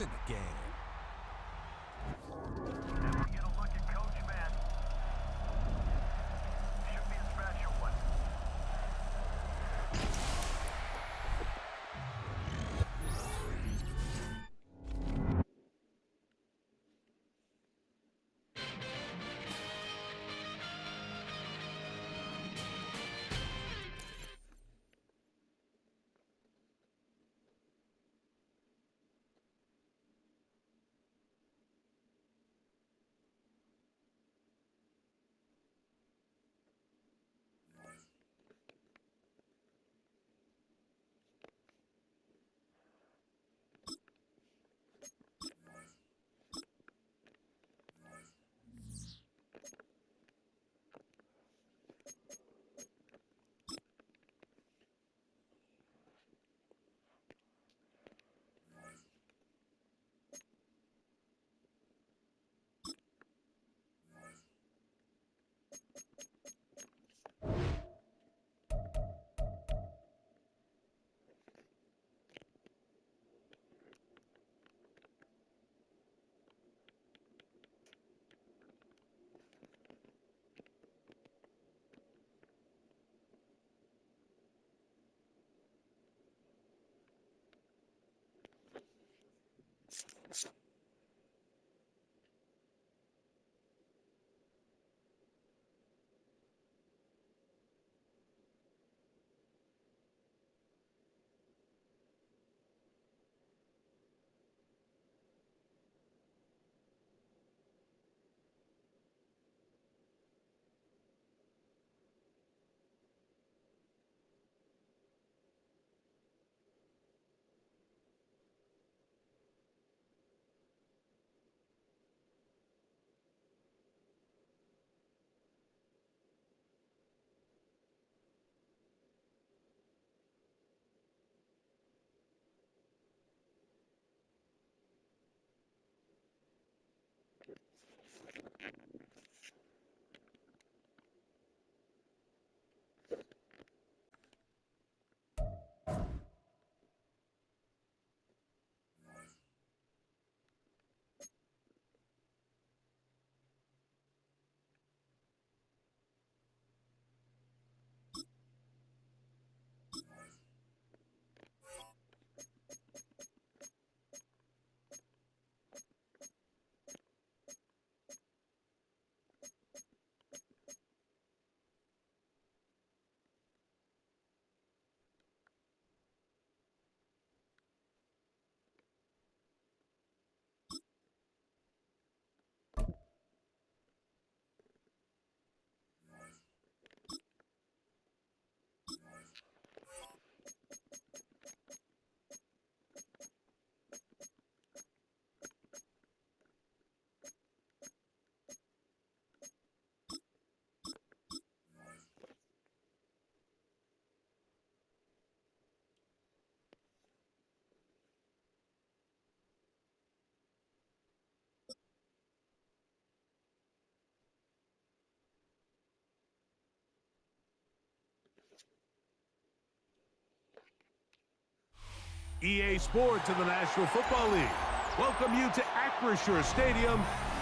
points in the game. And we get a look at Coach Madden. Should be a special one. EA Sports and the National Football League welcome you to Acrisure Stadium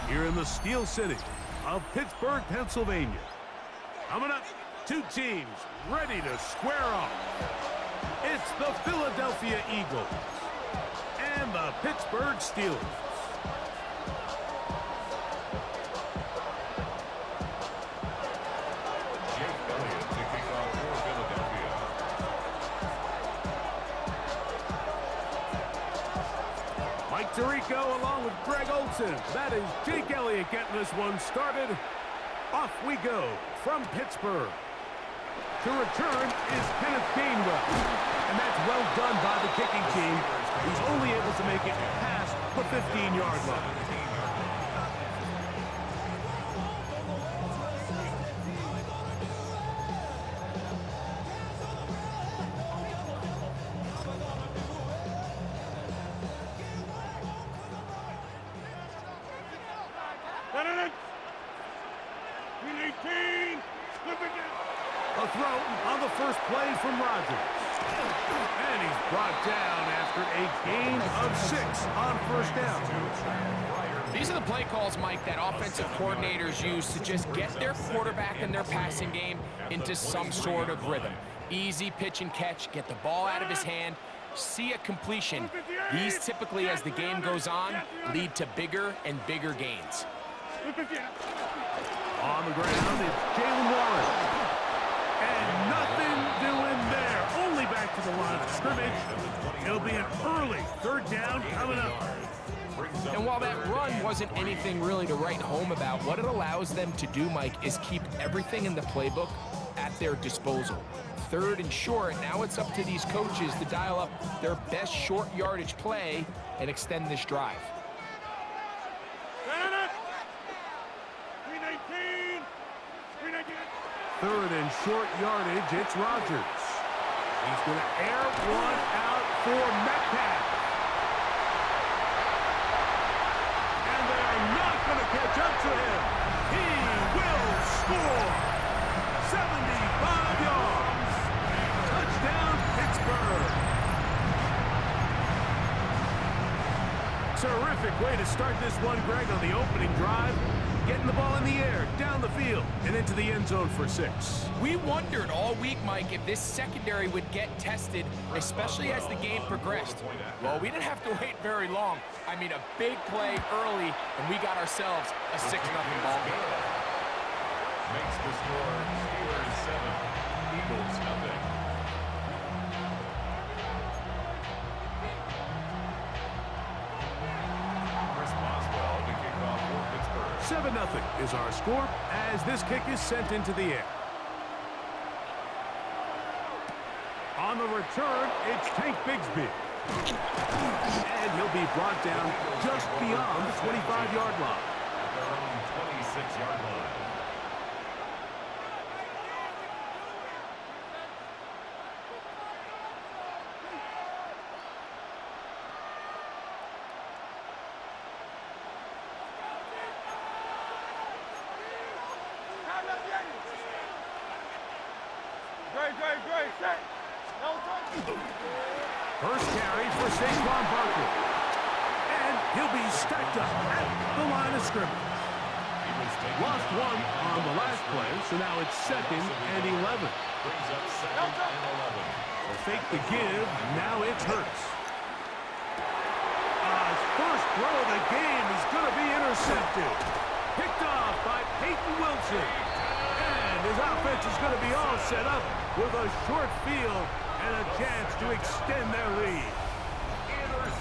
here in the Steel City of Pittsburgh, Pennsylvania. Coming up, two teams ready to square off. It's the Philadelphia Eagles and the Pittsburgh Steelers. Mike Tirico along with Greg Olson. That is Jake Elliott getting this one started. Off we go from Pittsburgh. To return is Kenneth Gainwell. And that's well done by the kicking team, who's only able to make it past the 15-yard line. A throw on the first play from Rodgers. And he's brought down after a gain of 6 on first down. These are the play calls, Mike, that offensive coordinators use to just get their quarterback and their passing game into some sort of rhythm. Easy pitch and catch, get the ball out of his hand, see a completion. These typically, as the game goes on, lead to bigger and bigger gains. On the ground, it's Jalen Warren. And nothing doing there. Only back to the line of scrimmage. It'll be an early 3rd down coming up. And while that run wasn't anything really to write home about, what it allows them to do, Mike, is keep everything in the playbook at their disposal. 3rd and short, now it's up to these coaches to dial up their best short yardage play and extend this drive. 3rd and short yardage, it's Rodgers. He's going to air one out for Metcalf. And they are not going to catch up to him. He will score. 75 yards. Touchdown, Pittsburgh. Terrific way to start this one, Greg, on the opening drive. Getting the ball in the air, down the field, and into the end zone for 6. We wondered all week, Mike, if this secondary would get tested, especially as the game progressed. Well, we didn't have to wait very long. I mean, a big play early, and we got ourselves a 6-0 ball game. Makes the score Steelers 7, Eagles nothing. 7-0 is our score as this kick is sent into the air. On the return, it's Tank Bigsby. And he'll be brought down just beyond the 25-yard line. At their own 26-yard line. First carry for Saquon Barkley. And he'll be stacked up at the line of scrimmage. Lost one on the last play, so now it's 2nd and 11. Brings up 2nd and 11. They'll fake the give, now it's Hurts. His first throw of the game is going to be intercepted. Picked off by Peyton Wilson. And his offense is going to be all set up with a short field and a chance to extend their lead.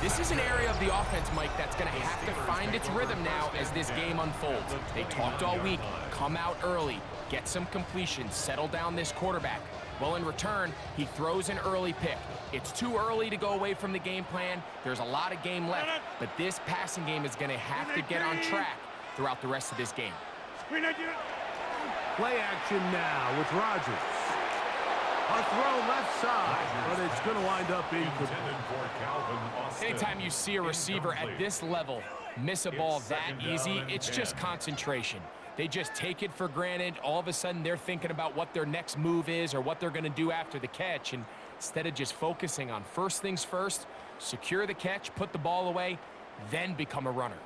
This is an area of the offense, Mike, that's going to have to find its rhythm now as this game unfolds. They talked all week, come out early, get some completions, settle down this quarterback. Well, in return, he throws an early pick. It's too early to go away from the game plan. There's a lot of game left, but this passing game is going to have to get on track throughout the rest of this game. Play action now with Rodgers. A throw left side, but it's going to wind up incomplete. Anytime you see a receiver at this level miss a ball that easy, it's just concentration. They just take it for granted. All of a sudden, they're thinking about what their next move is or what they're going to do after the catch. And instead of just focusing on first things first, secure the catch, put the ball away, then become a runner.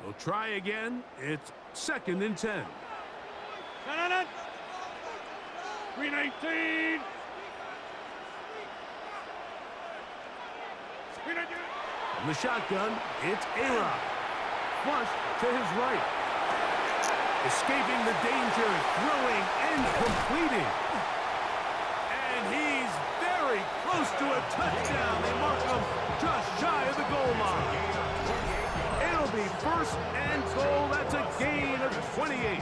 They'll try again. It's 2nd and 10. 319. From the shotgun, it's A-Rod. Flushed to his right. Escaping the danger, throwing and completing. And he's very close to a touchdown. They mark him just shy of the goal line. It'll be 1st and goal. That's a gain of 28.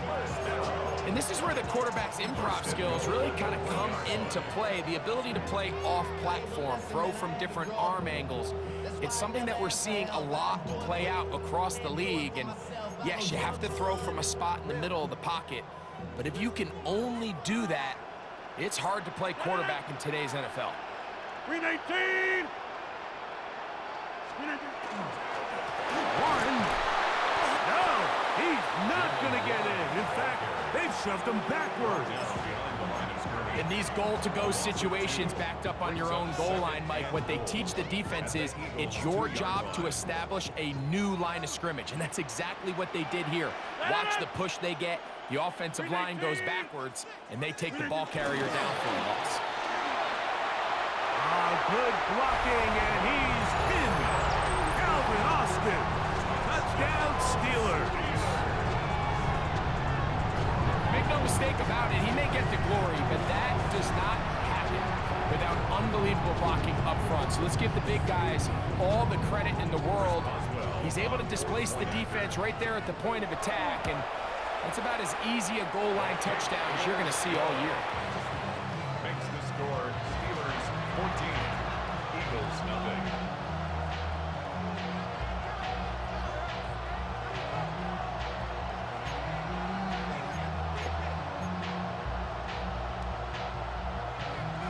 And this is where the quarterback's improv skills really kind of come into play. The ability to play off-platform, throw from different arm angles. It's something that we're seeing a lot play out across the league. And yes, you have to throw from a spot in the middle of the pocket. But if you can only do that, it's hard to play quarterback in today's NFL. 319. Warren. No, he's not going to get in. In shoved him backwards. In these goal-to-go situations backed up on your own goal line, Mike, what they teach the defense is it's your job to establish a new line of scrimmage, and that's exactly what they did here. Watch the push they get. The offensive line goes backwards, and they take the ball carrier down for a loss. Good blocking, and he's in. Calvin Austin. Touchdown, Steelers. Make no mistake about it, he may get the glory, but that does not happen without unbelievable blocking up front. So let's give the big guys all the credit in the world. He's able to displace the defense right there at the point of attack, and that's about as easy a goal line touchdown as you're going to see all year. Makes the score Steelers 14, Eagles nothing.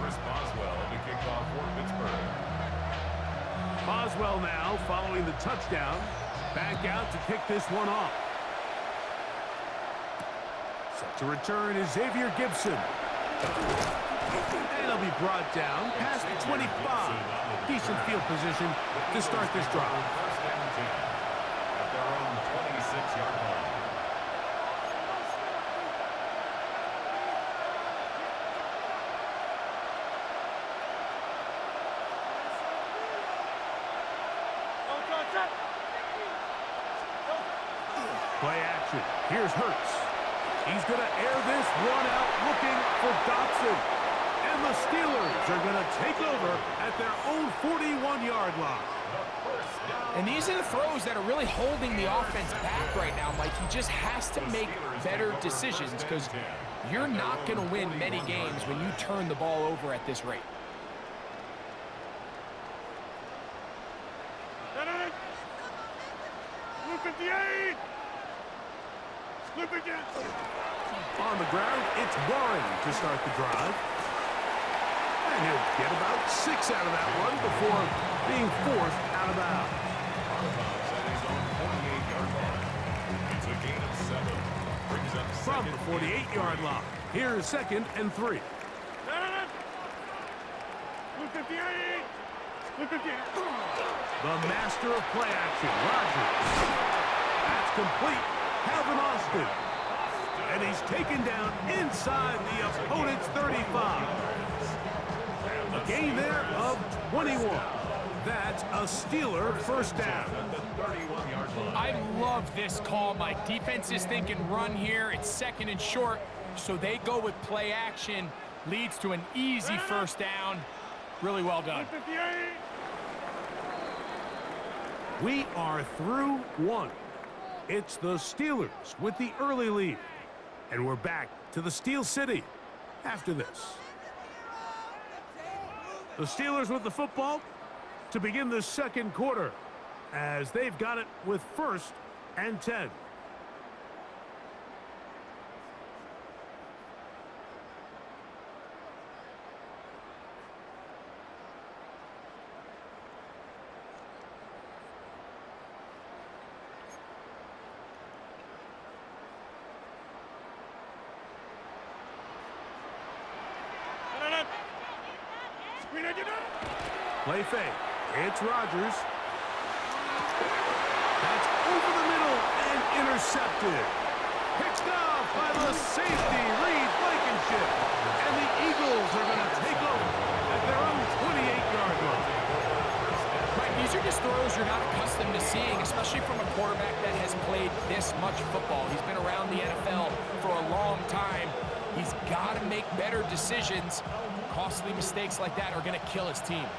Chris Boswell to kick off for Pittsburgh. Boswell now following the touchdown. Back out to kick this one off. Set to return is Xavier Gibson. And he'll be brought down past the 25. Decent field position to start this drive. First and 10 at their own 26-yard line. Play action. Here's Hurts. He's going to air this one out looking for Dotson. And the Steelers are going to take over at their own 41-yard line. And these are the throws that are really holding the offense back right now, Mike. He just has to make better decisions because you're not going to win many games when you turn the ball over at this rate. Blue 58. Blue 58. On the ground, it's Warren to start the drive. And he'll get about 6 out of that one before being forced out of bounds. Out of bounds at his own 48-yard line. It's a gain of 7. Brings up From second the 48-yard line, here's 2nd and 3. Blue 58. Blue 58. The master of play action, Rodgers. That's complete. Calvin Austin. And he's taken down inside the opponent's 35. A gain there of 21. That's a Steeler first down. I love this call, Mike. Defense is thinking run here. It's 2nd and short, so they go with play action. Leads to an easy first down. Really well done. 58. We are through one. It's the Steelers with the early lead. And we're back to the Steel City after this. The Steelers with the football to begin the second quarter as they've got it with 1st and 10. Play fake. It's Rodgers. That's over the middle and intercepted. Picked off by the safety, Reed Blankenship. And the Eagles are going to take over at their own 28-yard line. Right, these are just throws you're not accustomed to seeing, especially from a quarterback that has played this much football. He's been around the NFL for a long time. He's got to make better decisions. Costly mistakes like that are going to kill his team.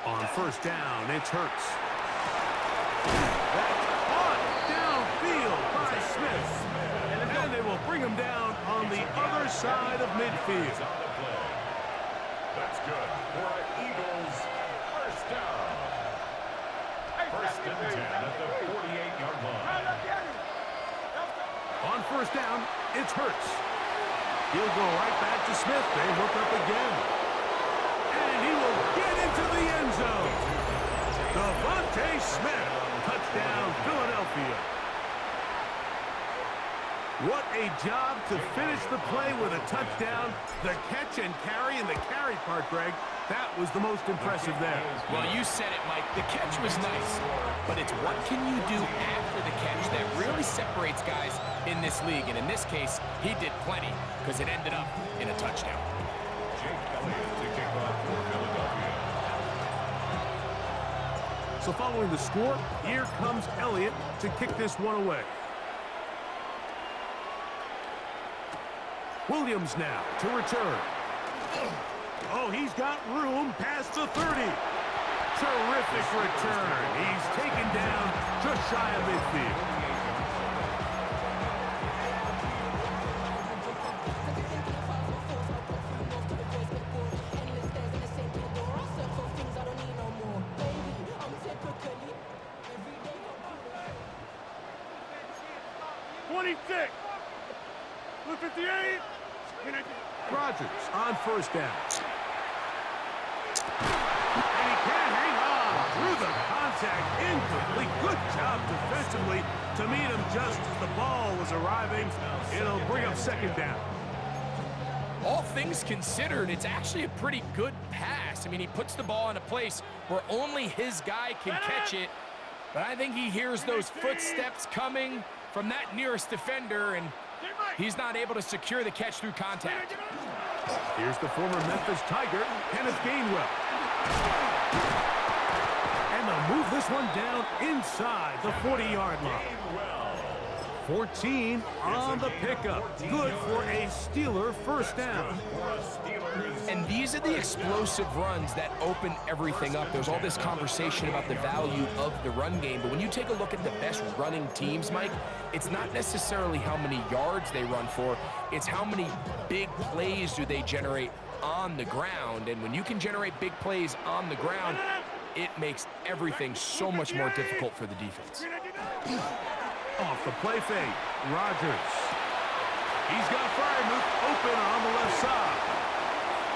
On first down, it's Hurts. That's caught downfield by Smith. And they will bring him down on the other side of midfield. That's good for an Eagles first down. First and 10 at the 48-yard line. On first down, it's Hurts. He'll go right back to Smith. They hook up again. And he will get into the end zone. What a job to finish the play with a touchdown. The catch and carry and the carry part, Greg, that was the most impressive there. Well, you said it, Mike. The catch was nice, but it's what can you do after the catch that really separates guys in this league. And in this case, he did plenty because it ended up in a touchdown. Jake Elliott to kick off for Philadelphia. So following the score, here comes Elliott to kick this one away. Williams now to return. Oh, he's got room past the 30. Terrific return. He's taken down just shy of midfield. Blue 58. Rodgers on first down. And he can't hang on through the contact. Incomplete. Good job defensively to meet him just as the ball was arriving. It'll bring up second down. All things considered, it's actually a pretty good pass. I mean, he puts the ball in a place where only his guy can catch it. But I think he hears those footsteps coming from that nearest defender, and he's not able to secure the catch through contact. Here's the former Memphis Tiger, Kenneth Gainwell. And they'll move this one down inside the 40-yard line. 14 on the pickup. Good for a Steeler first down. And these are the explosive runs that open everything up. There's all this conversation about the value of the run game, but when you take a look at the best running teams, Mike, it's not necessarily how many yards they run for, it's how many big plays do they generate on the ground. And when you can generate big plays on the ground, it makes everything so much more difficult for the defense. Off the play fake, Rodgers. He's got Freiermuth open on the left side.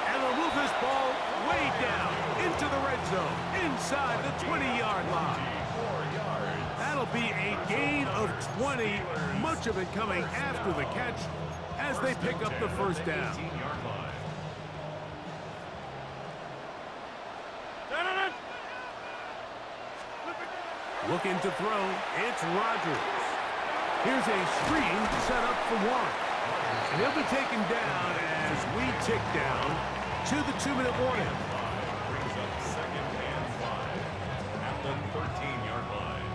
And they'll move this ball way down into the red zone, inside the 20-yard line. That'll be a gain of 20, much of it coming after the catch as they pick up the first down. Looking to throw, it's Rodgers. Here's a screen set up for one. And he'll be taken down as we tick down to the 2-minute warning. Brings up second and 5 at the 13-yard line.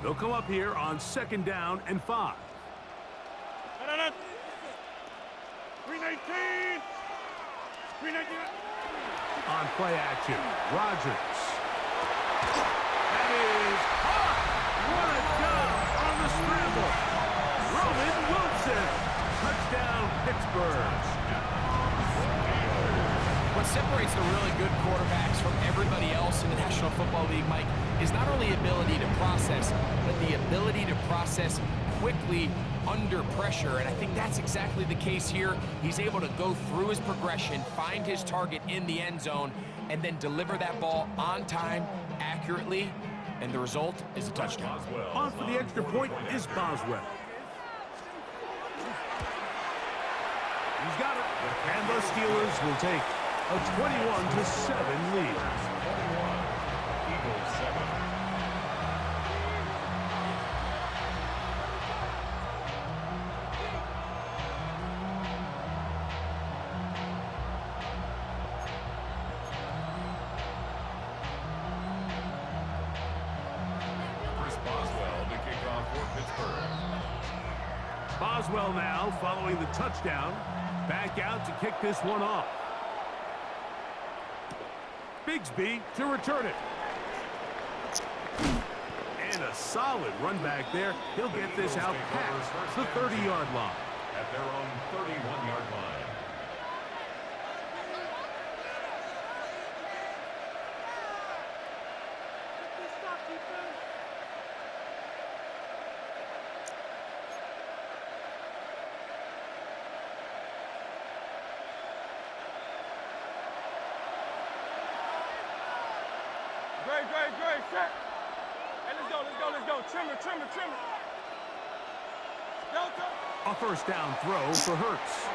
They'll come up here on second down and 5. 319. 319. On play action, Rodgers. That is caught. What a job on the scramble. Roman Wilson. Touchdown, Pittsburgh. What separates the really good quarterbacks from everybody else in the National Football League, Mike, is not only ability to process, but the ability to process quickly under pressure, and I think that's exactly the case here. He's able to go through his progression, find his target in the end zone, and then deliver that ball on time, accurately, and the result is a touchdown. On for the extra point is Boswell. He's got it, and the Steelers will take a 21-7 lead. 21, Eagles 7. Boswell now following the touchdown. Back out to kick this one off. Bigsby to return it. And a solid run back there. He'll get this out past the 30-yard line. At their own 31-yard line. Great. Set. Hey, let's go. Trimmer. Delta. A first down throw for Hurts.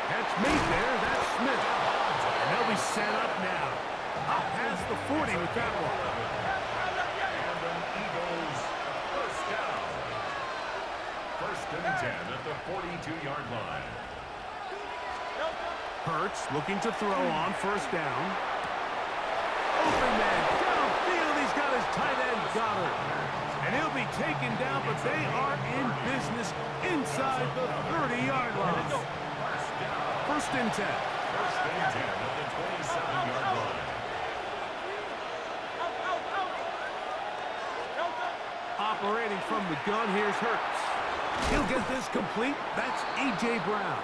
Catch made there. That's Smith. And they'll be set up now. Up past the 40 with that one. And the Eagles first down. First and 10 at the 42-yard line. Hurts looking to throw on first down. Open man downfield. He's got his tight end Goddard. And he'll be taken down, but they are in business inside the 30-yard line. First and 10. First and 10 at the 27-yard line. Operating from the gun, here's Hurts. He'll get this complete. That's A.J. Brown.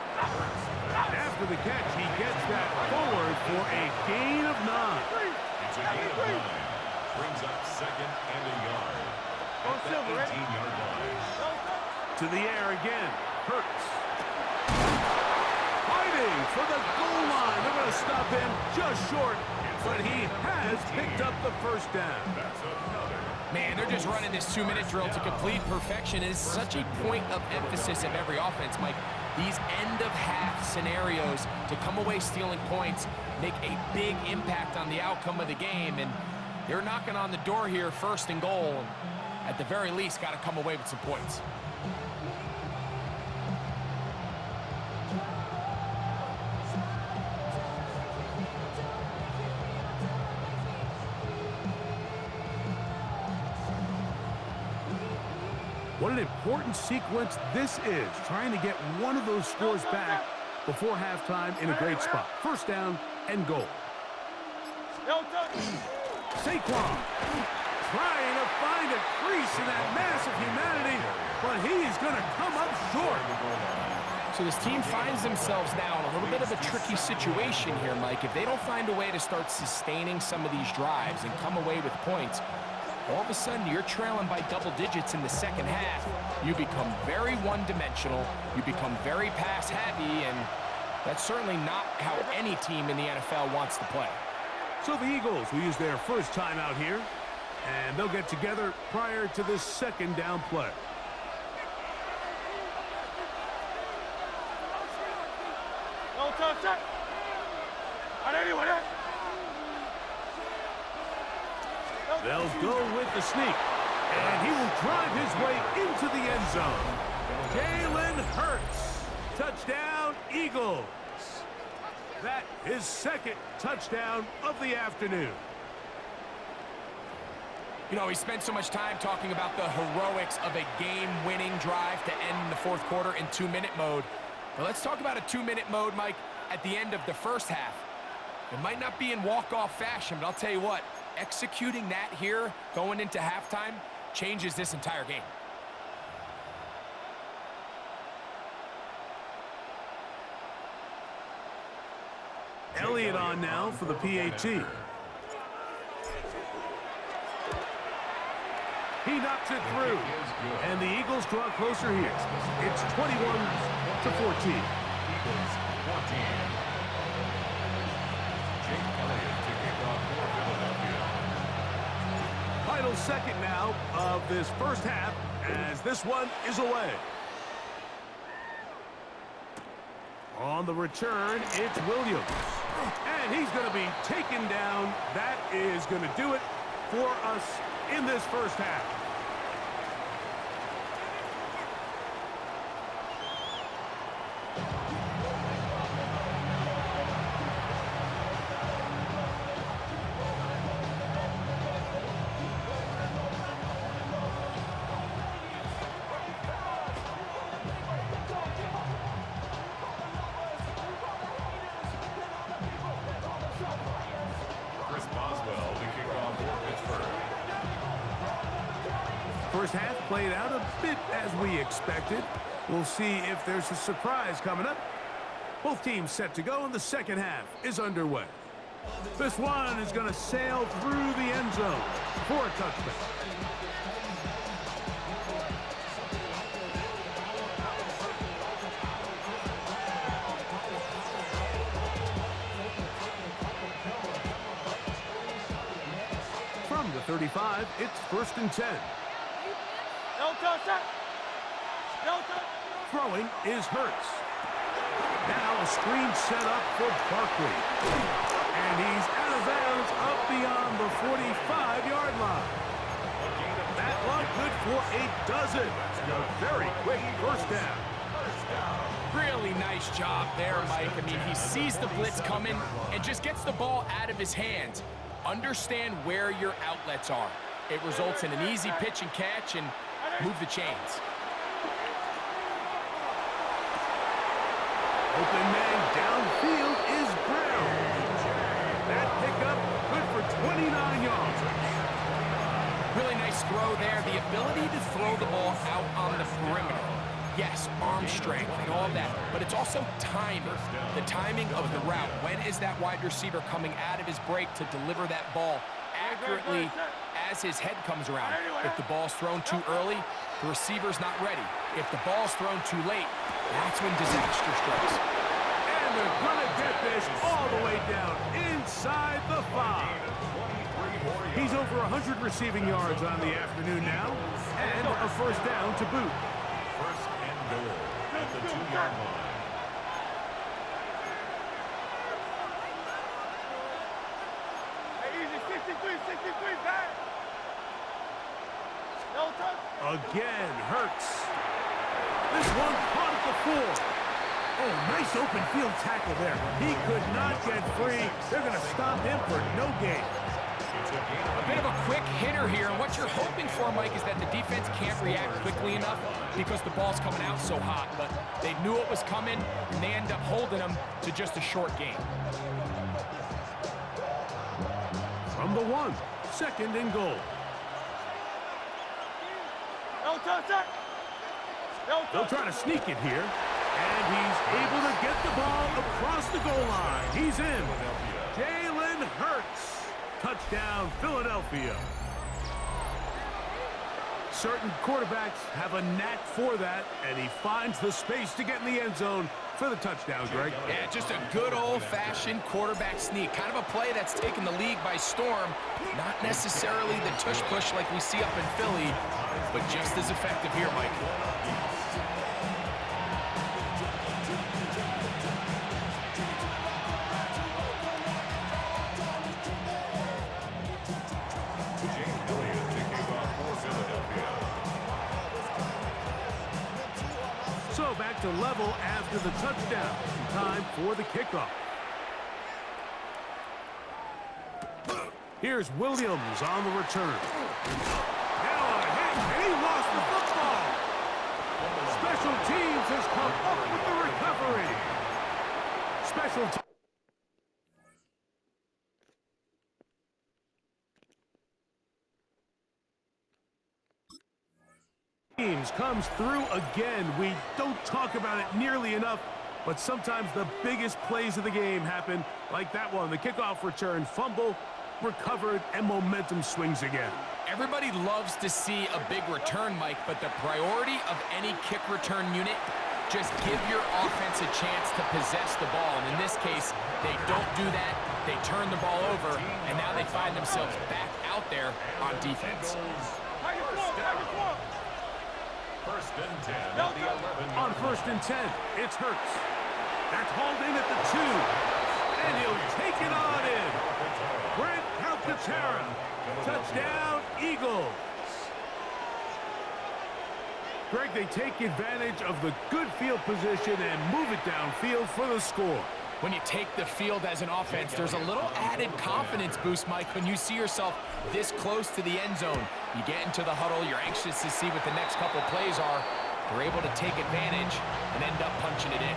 After the catch, he gets that forward for a gain of 9. It's a gain of 9. Brings up second and a yard. At the 18-yard line. To the air again. Hurts. Fighting for the goal line. They're going to stop him just short, but he has picked up the first down. That's another. Man, they're just running this 2-minute drill to complete perfection. It is such a point of emphasis of every offense, Mike. These end-of-half scenarios to come away stealing points make a big impact on the outcome of the game, and they're knocking on the door here, first and goal, and at the very least, got to come away with some points. What an important sequence this is, trying to get one of those scores back before halftime in a great spot. First down and goal. Saquon trying to find a crease in that mass of humanity, but he is going to come up short. So this team finds themselves now in a little bit of a tricky situation here, Mike. If they don't find a way to start sustaining some of these drives and come away with points, all of a sudden you're trailing by double digits in the second half. You become very one-dimensional. You become very pass-heavy, and that's certainly not how any team in the NFL wants to play. So the Eagles will use their first timeout here, and they'll get together prior to this second down play. They'll go with the sneak, and he will drive his way into the end zone. Jalen Hurts, touchdown Eagles. That is second touchdown of the afternoon. You know, we spent so much time talking about the heroics of a game-winning drive to end the fourth quarter in 2-minute mode. Now let's talk about a 2-minute mode, Mike, at the end of the first half. It might not be in walk-off fashion, but I'll tell you what, executing that here going into halftime changes this entire game. Elliott on now for the PAT. He knocks it through, and the Eagles draw closer here. It's 21-14. Eagles 14. Jake Elliott to kick off for Philadelphia. Final second now of this first half as this one is away. On the return, it's Williams. And he's going to be taken down. That is going to do it for us in this first half. First half played out a bit as we expected. We'll see if there's a surprise coming up. Both teams set to go, and the second half is underway. This one is going to sail through the end zone for a touchdown. 35. It's 1st and 10. No touch, sir. No touch. Throwing is Hurts. Now a screen set up for Barkley. And he's out of bounds up beyond the 45-yard line. That one good for a dozen. A very quick first down. Really nice job there, Mike. I mean, he sees the blitz coming and just gets the ball out of his hands. Understand where your outlets are. It results in an easy pitch and catch and move the chains. Open man downfield is Brown. That pickup good for 29 yards. Really nice throw there. The ability to throw the ball out on the perimeter. Yes, arm strength and all of that, but it's also timing. The timing of the route. When is that wide receiver coming out of his break to deliver that ball accurately as his head comes around? If the ball's thrown too early, the receiver's not ready. If the ball's thrown too late, that's when disaster strikes. And they're going to get this all the way down inside the 5. He's over 100 receiving yards on the afternoon now, and a first down to boot. First and goal at the 2-yard line. Hey, easy, 63, back. No touch. Again, Hurts. This one caught at the 4. Oh, nice open field tackle there. He could not get free. They're going to stop him for no gain. A bit of a quick hitter here. What you're hoping for, Mike, is that the defense can't react quickly enough because the ball's coming out so hot. But they knew it was coming, and they end up holding them to just a short gain. From the 1, 2nd and goal. No touch, sir. No touch. They'll try to sneak it here. And he's able to get the ball across the goal line. He's in. Jalen Hurts. Touchdown, Philadelphia. Certain quarterbacks have a knack for that, and he finds the space to get in the end zone for the touchdown, Greg. Yeah, just a good old-fashioned quarterback sneak. Kind of a play that's taken the league by storm. Not necessarily the tush-push like we see up in Philly, but just as effective here, Mike. So back to level after the touchdown. Time for the kickoff. Here's Williams on the return. Now a hit, and he lost the football. Special teams has come up with the recovery. Special teams comes through again. We don't talk about it nearly enough, but sometimes the biggest plays of the game happen like that one. The kickoff return, fumble, recovered, and momentum swings again. Everybody loves to see a big return, Mike, but the priority of any kick return unit, just give your offense a chance to possess the ball. And in this case, they don't do that. They turn the ball over, and now they find themselves back out there on defense. First and 10 at the 11. On 1st and 10, it's Hurts. That's hauled in at the 2. And he'll take it on in. Brent Calcaterra. Touchdown, Eagles. Greg, they take advantage of the good field position and move it downfield for the score. When you take the field as an offense, there's a little added confidence boost, Mike, when you see yourself this close to the end zone. You get into the huddle, you're anxious to see what the next couple plays are. They're able to take advantage and end up punching it in.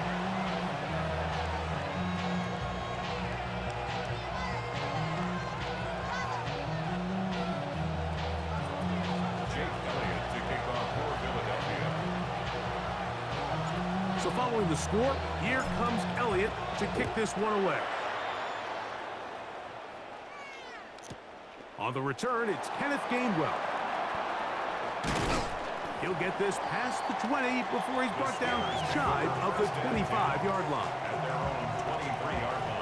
So following the score, here comes Elliott to kick this one away. On the return, it's Kenneth Gainwell. He'll get this past the 20 before he's brought down shy of the 25-yard line. At their own 23-yard line.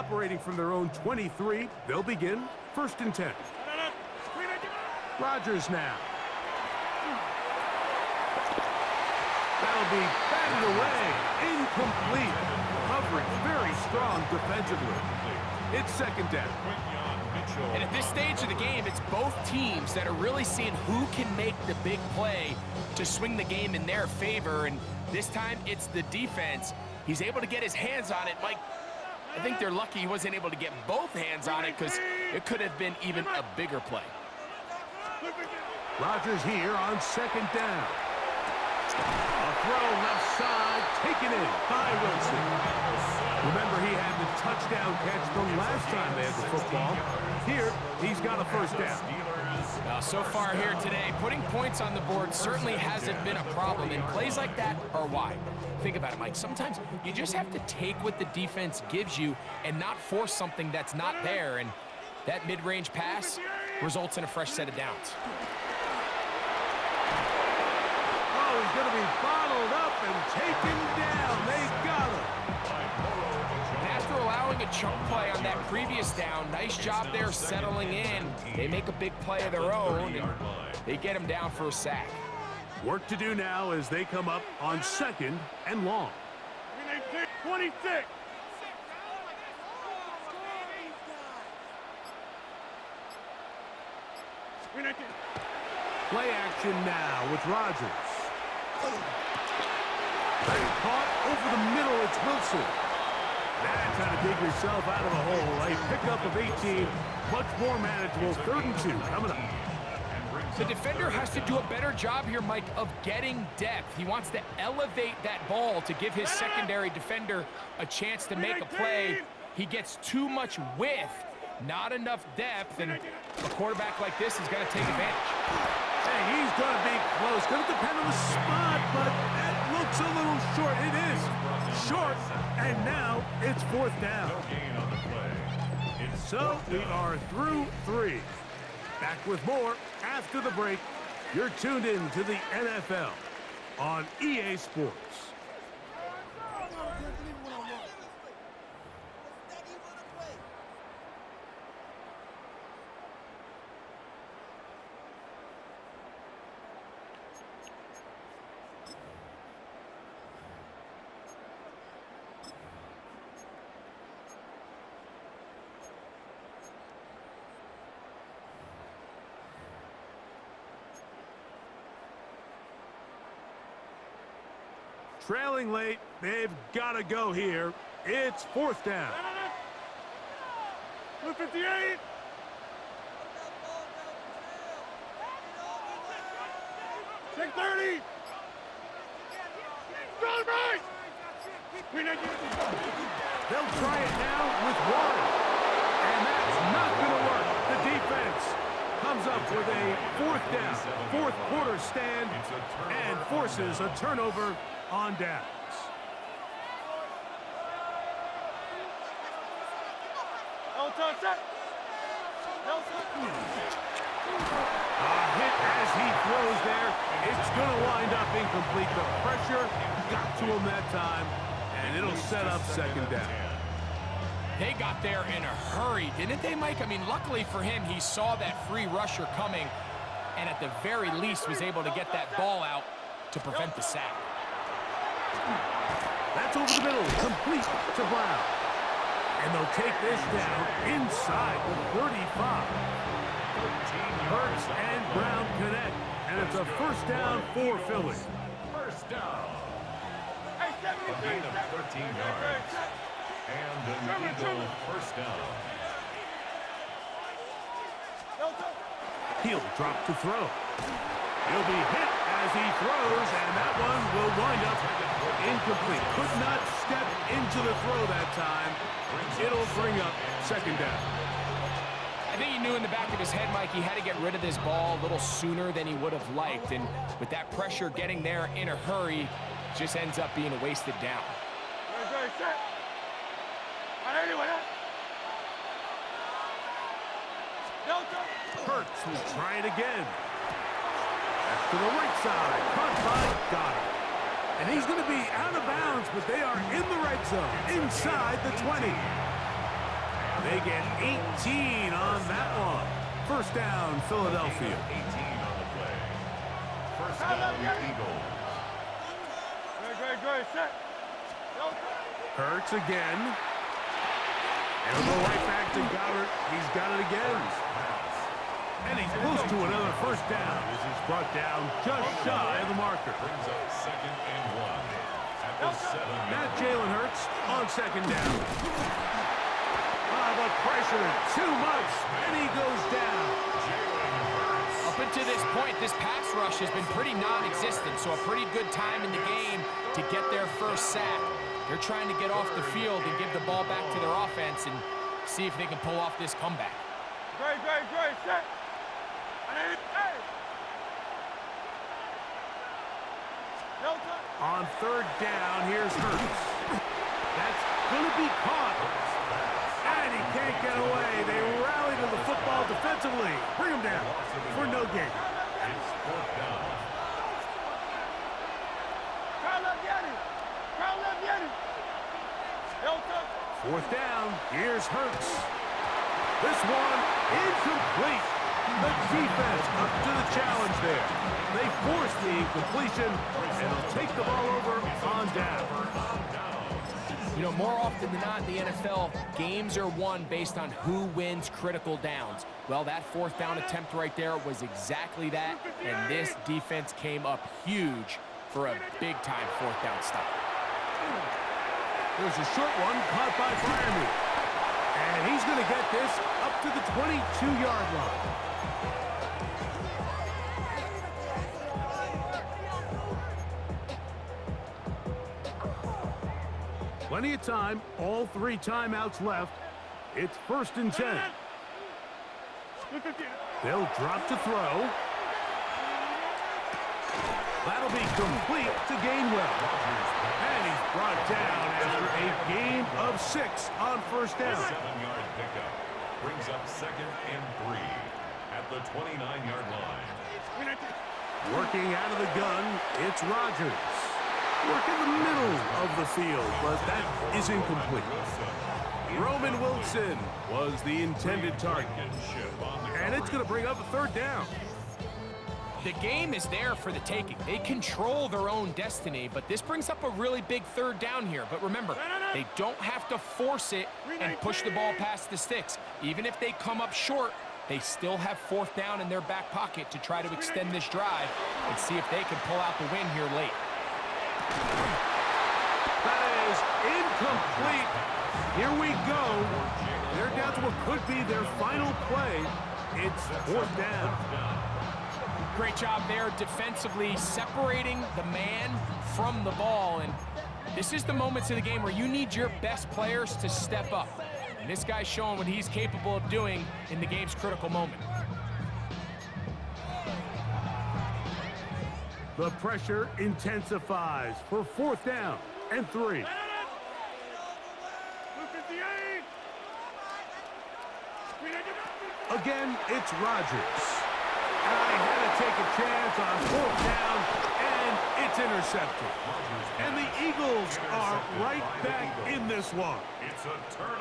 operating from their own 23. They'll begin 1st and 10. Rodgers now. That'll be batted away. Incomplete. Coverage very strong defensively. It's 2nd down. And at this stage of the game, it's both teams that are really seeing who can make the big play to swing the game in their favor. And this time, it's the defense. He's able to get his hands on it. Mike, I think they're lucky he wasn't able to get both hands on it because it could have been even a bigger play. Rodgers here on 2nd down. A throw left side, taken in by Wilson. Remember, he had the touchdown catch the last time they had the football. Here, he's got a 1st down. So far here today, putting points on the board certainly hasn't been a problem, and plays like that are why. Think about it, Mike. Sometimes you just have to take what the defense gives you and not force something that's not there, and that mid-range pass results in a fresh set of downs. Oh, he's going to be bottled up and taken down. They got him. And after allowing a chunk play on that previous down, nice job there settling in. They make a big play of their own, and they get him down for a sack. Work to do now as they come up on 2nd and long. 26. Play action now with Rodgers. Caught over the middle, it's Wilson. That's how to dig yourself out of a hole. A pickup of 18, much more manageable. 3rd and 2 coming up. The defender has to do a better job here, Mike, of getting depth. He wants to elevate that ball to give his secondary defender a chance to make a play. He gets too much width, not enough depth, and a quarterback like this is going to take advantage. Hey, he's going to be close. Going to depend on the spot, but that looks a little short. It is short, and now it's 4th down. So we are through 3. Back with more after the break. You're tuned in to the NFL on EA Sports. Trailing late, they've got to go here. It's 4th down. 58. Take 30. They'll try it now with Warren. And that's not going to work. The defense comes up with a 4th down, 4th quarter stand, and forces a turnover on downs. A hit as he throws there. It's going to wind up incomplete. The pressure got to him that time, and it'll set up 2nd down. They got there in a hurry, didn't they, Mike? I mean, luckily for him, he saw that free rusher coming, and at the very least was able to get that ball out to prevent the sack. That's over the middle, complete to Brown. And they'll take this down inside the 35. Hurts and Brown connect, and it's a 1st down for Philly. 1st down. A gain of 13 yards. And an Eagle 1st down. He'll drop to throw. He'll be hit as he throws, and that one will wind up incomplete. Could not step into the throw that time. It'll bring up 2nd down. I think he knew in the back of his head, Mike, he had to get rid of this ball a little sooner than he would have liked. And with that pressure getting there in a hurry, just ends up being a wasted down. Hurts will try it again. That's to the right side. Caught by Goddard. And he's going to be out of bounds, but they are in the red zone, inside the 20. They get 18 on that one. First down, Philadelphia. 18 on the play. First down, Eagles. Great, set. Hurts again. And we'll go right back to Goddard. He's got it again. And he's close to another first down. This is brought down just shy of the marker. Brings up 2nd and 1 at the 7. Not Jalen Hurts on second down. The pressure, too much, and he goes down. Up until this point, this pass rush has been pretty non-existent, so a pretty good time in the game to get their first sack. They're trying to get off the field and give the ball back to their offense and see if they can pull off this comeback. Great, set. Hey. On third down, here's Hurts. That's going to be caught. And he can't get away. They rally to the football defensively. Bring him down for no gain. It's 4th down. Fourth down, here's Hurts. This one incomplete. The defense up to the challenge there. They force the incompletion, and they'll take the ball over on down. You know, more often than not in the NFL, games are won based on who wins critical downs. Well, that fourth down attempt right there was exactly that, and this defense came up huge for a big-time fourth down stop. There's a short one caught by Freiermuth. And he's going to get this up to the 22-yard line. Plenty of time, all 3 timeouts left. It's 1st and 10. They'll drop to throw. That'll be complete to Gainwell. And he's brought down after a gain of 6 on first down. 7-yard pickup brings up 2nd and 3 at the 29-yard line. Working out of the gun, it's Rodgers. Work in the middle of the field, but that is incomplete. Roman Wilson was the intended target. And it's going to bring up a third down. The game is there for the taking. They control their own destiny, but this brings up a really big third down here. But remember, they don't have to force it and push the ball past the sticks. Even if they come up short, they still have fourth down in their back pocket to try to extend this drive and see if they can pull out the win here late. That is incomplete. Here we go. They're down to what could be their final play. It's fourth down. Great job there defensively, separating the man from the ball. And this is the moments of the game where you need your best players to step up. And this guy's showing what he's capable of doing in the game's critical moment. The pressure intensifies for fourth down and 3. Again, it's Rodgers. And I had to take a chance on fourth down, and it's intercepted. And the Eagles are right back in this one.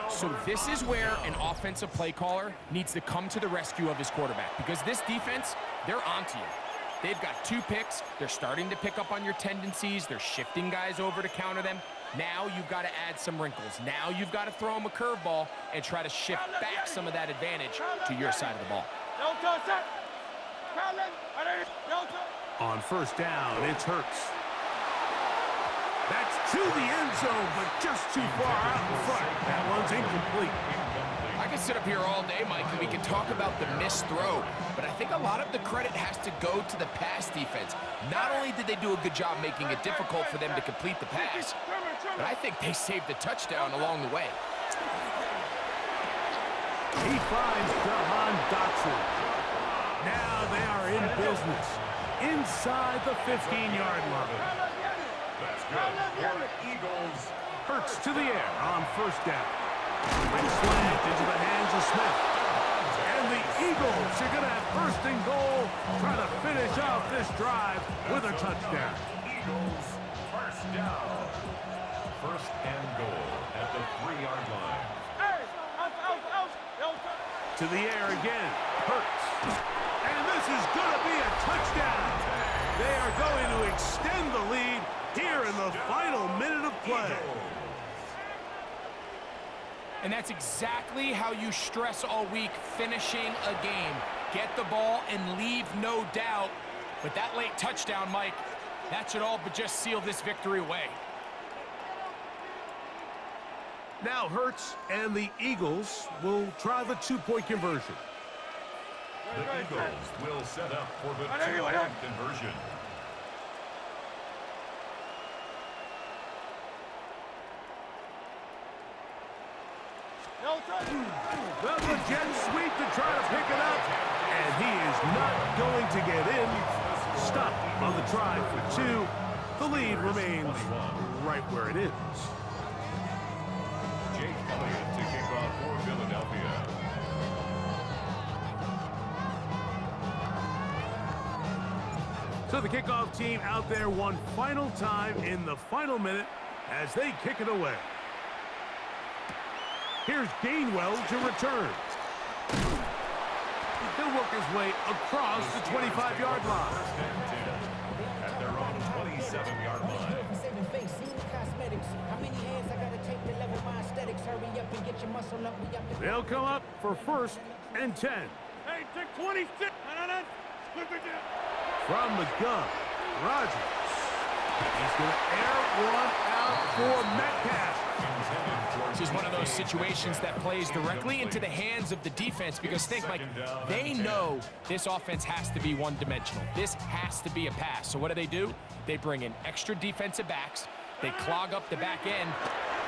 So this is where an offensive play caller needs to come to the rescue of his quarterback, because this defense, they're onto you. They've got 2 picks. They're starting to pick up on your tendencies. They're shifting guys over to counter them. Now you've got to add some wrinkles. Now you've got to throw them a curveball and try to shift back some of that advantage to your side of the ball. On first down, it's Hurts. That's to the end zone, but just too far out in front. That one's incomplete. I can sit up here all day, Mike, and we can talk about the missed throw, but I think a lot of the credit has to go to the pass defense. Not only did they do a good job making it difficult for them to complete the pass, but I think they saved the touchdown along the way. He finds Jahan Dotson. Now they are in business inside the 15-yard line. That's good. Eagles. Hurts to the air on first down. And slammed into the hands of Smith. And the Eagles are going to have first and goal, trying to finish off this drive with a touchdown. Eagles first down. First and goal at the 3-yard line. To the air again. Hurts. And this is going to be a touchdown. They are going to extend the lead here in the final minute of play. And that's exactly how you stress all week, finishing a game. Get the ball and leave no doubt. But that late touchdown, Mike, that should all but just seal this victory away. Now Hurts and the Eagles will try the two-point conversion. The Eagles will set up for the two-point conversion. Well, the jet sweep to try to pick it up, and he is not going to get in. Stop on the try for two. The lead remains right where it is. Jake Elliott to kick off for Philadelphia. So the kickoff team out there one final time in the final minute as they kick it away. Here's Gainwell to return. He'll work his way across the 25-yard line. At their own 27-yard line. They'll come up for 1st and 10. Hey, take 26. From the gun, Rodgers. He's going to air one out for Metcalf. This is one of those situations that plays directly into the hands of the defense because think, Mike, they know this offense has to be one-dimensional. This has to be a pass. So what do? They bring in extra defensive backs. They clog up the back end.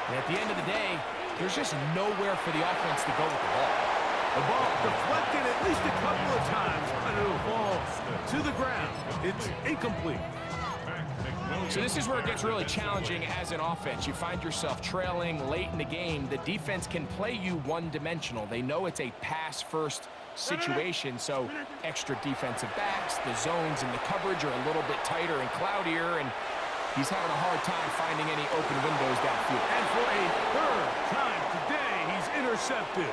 And at the end of the day, there's just nowhere for the offense to go with the ball. The ball deflected at least a couple of times, but it'll fall to the ground. It's incomplete. So this is where it gets really challenging as an offense. You find yourself trailing late in the game. The defense can play you one-dimensional. They know it's a pass-first situation, so extra defensive backs, the zones and the coverage are a little bit tighter and cloudier, and he's having a hard time finding any open windows downfield. And for a third time today, he's intercepted.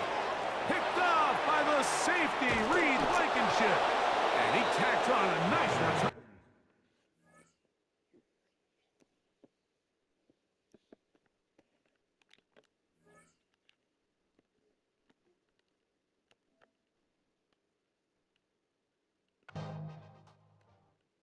Picked off by the safety, Reed Blankenship. And he tacked on a nice return.